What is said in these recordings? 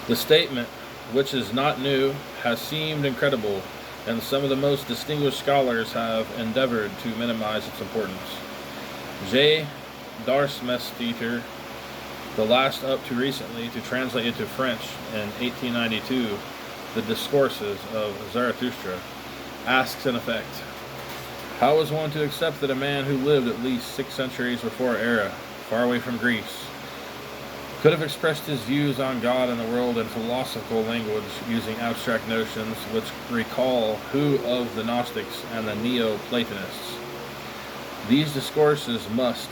The statement, which is not new, has seemed incredible, and some of the most distinguished scholars have endeavored to minimize its importance. J. Darmstaedter, the last up to recently to translate into French in 1892, the Discourses of Zarathustra, asks in effect, how is one to accept that a man who lived at least 6 centuries before our era, far away from Greece, could have expressed his views on God and the world in philosophical language using abstract notions which recall who of the Gnostics and the Neoplatonists? These discourses must,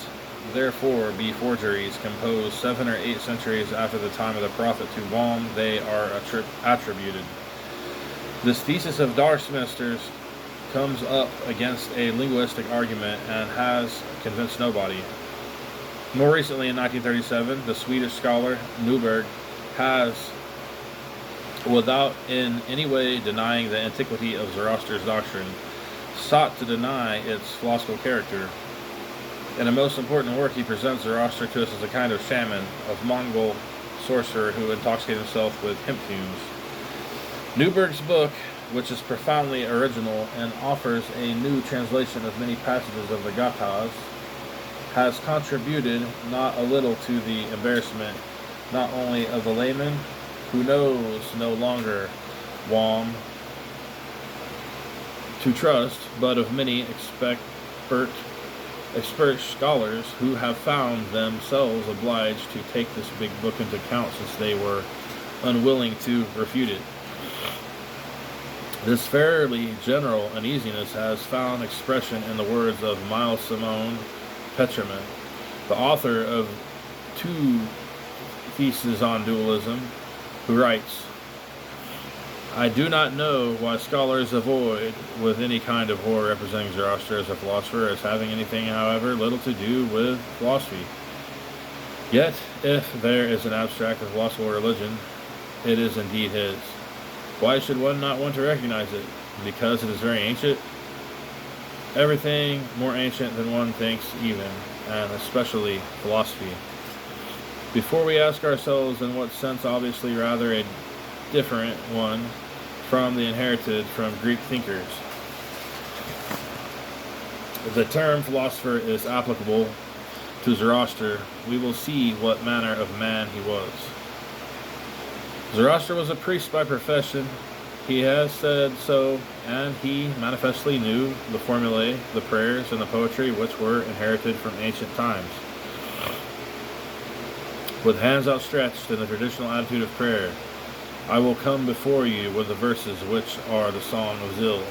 therefore, be forgeries composed 7 or 8 centuries after the time of the prophet to whom they are attributed. This thesis of Darmstaedter's comes up against a linguistic argument and has convinced nobody. More recently, in 1937, the Swedish scholar Newberg has, without in any way denying the antiquity of Zoroaster's doctrine, sought to deny its philosophical character. In a most important work, he presents Zoroaster to us as a kind of shaman, of Mongol sorcerer who intoxicated himself with hemp fumes. Newberg's book, which is profoundly original and offers a new translation of many passages of the Gathas, has contributed not a little to the embarrassment not only of the layman, who knows no longer whom to trust, but of many expert scholars who have found themselves obliged to take this big book into account since they were unwilling to refute it. This fairly general uneasiness has found expression in the words of Miles Simon Peterman, the author of 2 theses on dualism, who writes, I do not know why scholars avoid with any kind of horror representing Zoroaster as a philosopher as having anything, however, little to do with philosophy. Yet, if there is an abstract of philosophical religion, it is indeed his. Why should one not want to recognize it? Because it is very ancient? Everything more ancient than one thinks even, and especially philosophy. Before we ask ourselves in what sense, obviously rather a different one from the inherited from Greek thinkers, the term philosopher is applicable to Zoroaster, we will see what manner of man he was. Zoroaster was a priest by profession. He has said so, and he manifestly knew the formulae, the prayers, and the poetry which were inherited from ancient times. With hands outstretched in the traditional attitude of prayer, I will come before you with the verses which are the Song of Zil.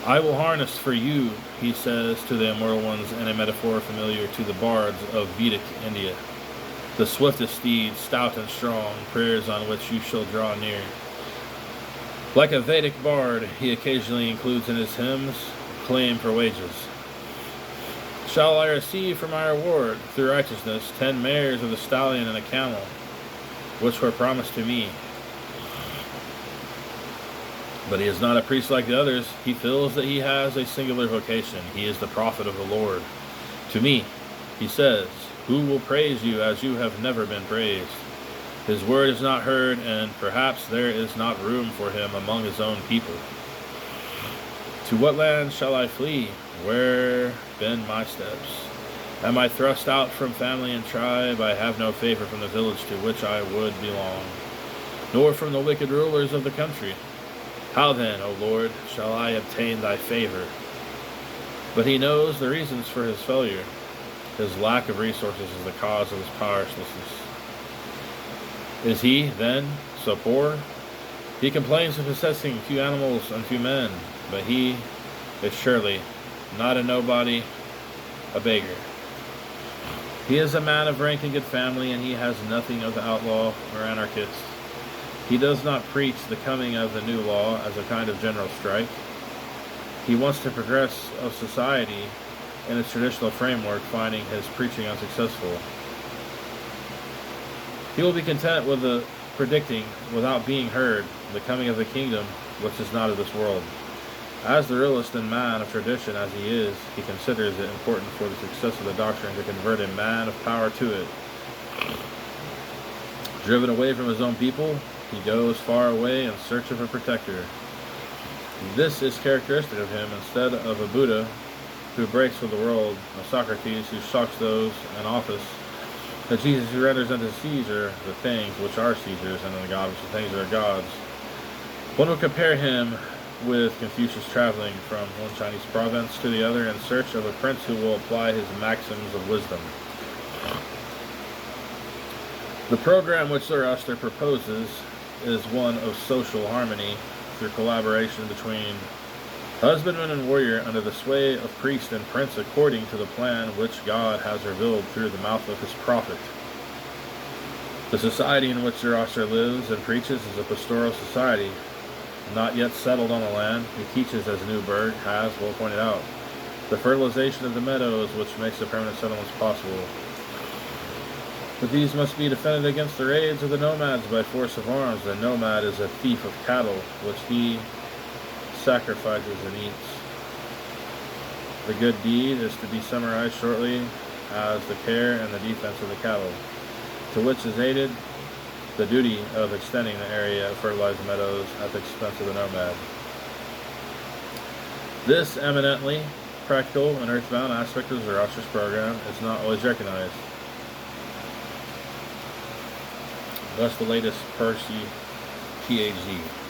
I will harness for you, he says to the immortal ones in a metaphor familiar to the bards of Vedic India, the swiftest steeds, stout and strong, prayers on which you shall draw near. Like a Vedic bard, he occasionally includes in his hymns claim for wages. Shall I receive for my reward, through righteousness, 10 mares of the stallion and a camel, which were promised to me? But he is not a priest like the others. He feels that he has a singular vocation. He is the prophet of the Lord. To me, he says, who will praise you as you have never been praised? His word is not heard, and perhaps there is not room for him among his own people. To what land shall I flee? Where bend my steps? Am I thrust out from family and tribe? I have no favor from the village to which I would belong, nor from the wicked rulers of the country. How then, O Lord, shall I obtain thy favor? But he knows the reasons for his failure. His lack of resources is the cause of his powerlessness. Is he, then, so poor? He complains of possessing few animals and few men, but he is surely not a nobody, a beggar. He is a man of rank and good family, and he has nothing of the outlaw or anarchist. He does not preach the coming of the new law as a kind of general strike. He wants to progress of society in its traditional framework, finding his preaching unsuccessful. He will be content with the predicting, without being heard, the coming of the kingdom which is not of this world. As the realist and man of tradition as he is, he considers it important for the success of the doctrine to convert a man of power to it. Driven away from his own people, he goes far away in search of a protector. This is characteristic of him instead of a Buddha who breaks with the world, a Socrates who shocks those in office, a Jesus who renders unto Caesar the things which are Caesar's, and unto God which the things that are God's. One would compare him with Confucius traveling from one Chinese province to the other in search of a prince who will apply his maxims of wisdom. The program which Zarathustra proposes is one of social harmony through collaboration between husbandman and warrior under the sway of priest and prince according to the plan which God has revealed through the mouth of his prophet. The society in which Zarathustra lives and preaches is a pastoral society, not yet settled on the land. He teaches, as Newberg has well pointed out, the fertilization of the meadows which makes the permanent settlements possible. But these must be defended against the raids of the nomads by force of arms. The nomad is a thief of cattle, which he sacrifices and eats. The good deed is to be summarized shortly as the care and the defense of the cattle, to which is aided the duty of extending the area of fertilized meadows at the expense of the nomad. This eminently practical and earthbound aspect of Zarathustra's program is not always recognized. Thus the latest Percy, PhD.